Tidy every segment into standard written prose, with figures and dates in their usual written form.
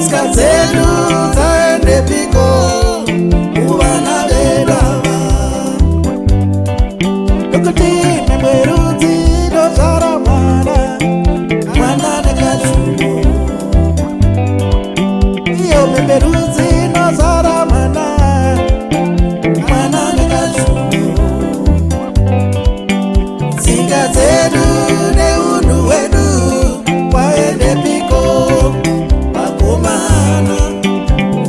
Tsika dzedu dzaendepiko kuvana vedava nokuti MWEDZI inozvara mwana, mwana nekashungu. Iyo MWEDZI inozvara mwana, mwana nekashungu. Tsika dzedu neunhu hwedu waendepiko vakomana.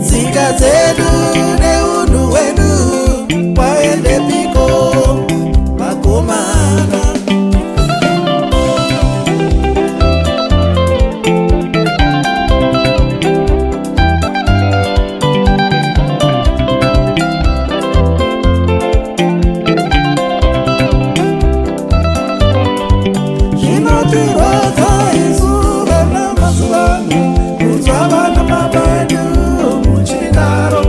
Tsika dzedu neunhu hwedu waendepiko vakomana. Zvinotirwadza isu vana mazuvano kunzwa vana mabedu muchidaro.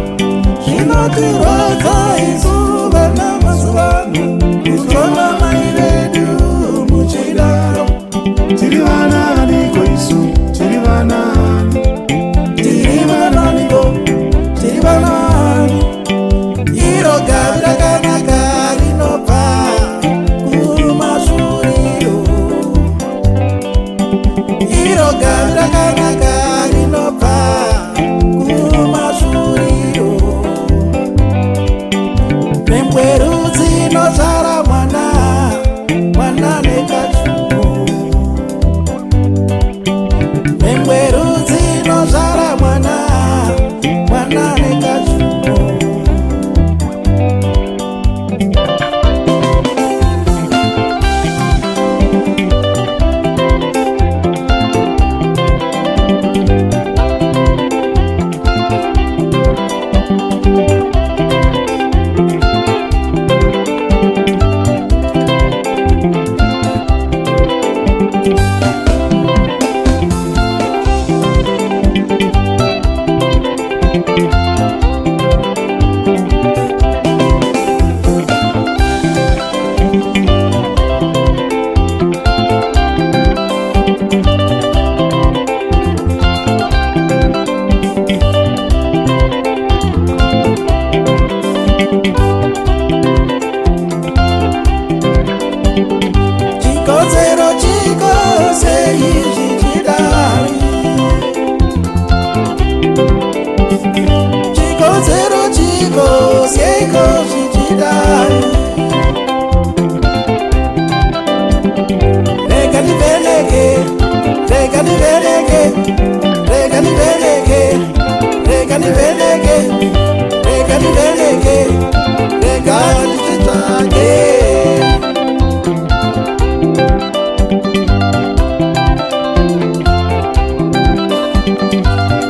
Zvinotirwadza isu vana mazuvano kunzwa vamai vedu muchidaro. Tiri vananiko isu, tiri vanani, Tiri vananiko, tiri vanani. Iro gavi rakanaka rinobva kumashuriro. Iro gavi rakanaka rinobva kumashuriro. MWEDZI inozvara mwana, mwana nekashungu. MWEDZI inozvara mwana, mwana nekashungu. Chikodzero chikose izvi chidari. Chikodzero chikose izvi chidari. Rega ndiveleke, rega ndiveleke, rega ndiveleke, rega ndiveleke, rega ndiveleke, rega ndichitsvake.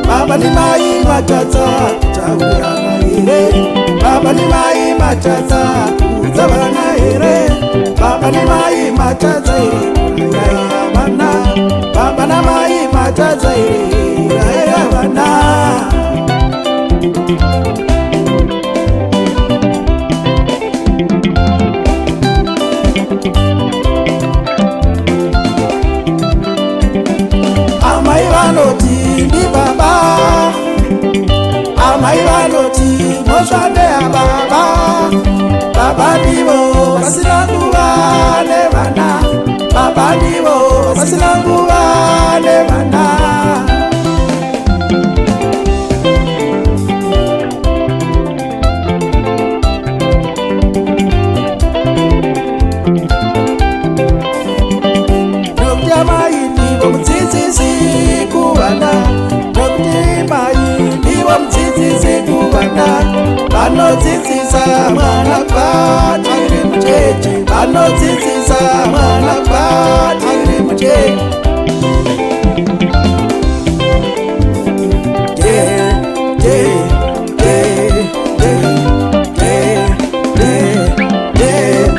Baba ni mai matata taurana here. Baba ni mai matata uzavana here. Baba ni mai matata here vana. Baba na mai matata here vana. Amai vanoti ndi baba, amai vanoti moshande ababa. Baba ndivo vasina nguva nevana, baba ndivo vasina nguva nevana. Nokuti amai ndivo mudzidzisi kuvana, nokuti mai ndivo mudzidzisi kuvana. Vanodzidzisa mwana kubva achiri mucheche, vanodzidzisa mwana kubva achiri mucheche.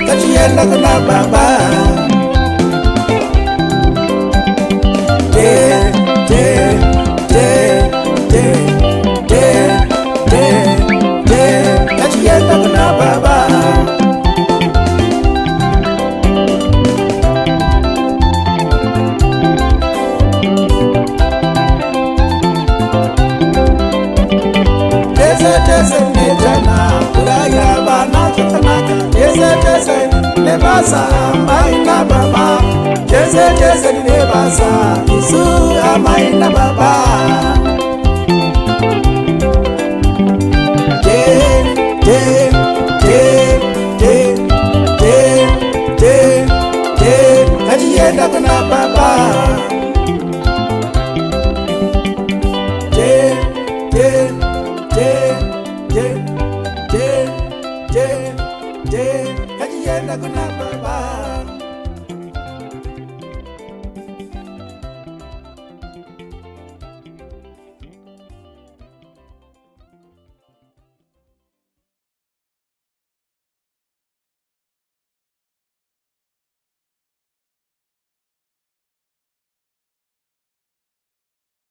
Ngachienda kuna baba. Ngachienda kuna baba. tese nejana uraya vana zvakanaka tese tese nebasa amai nababa tese tese nebasa isu amai nababa Kajienda kuna baba kajienda kuna baba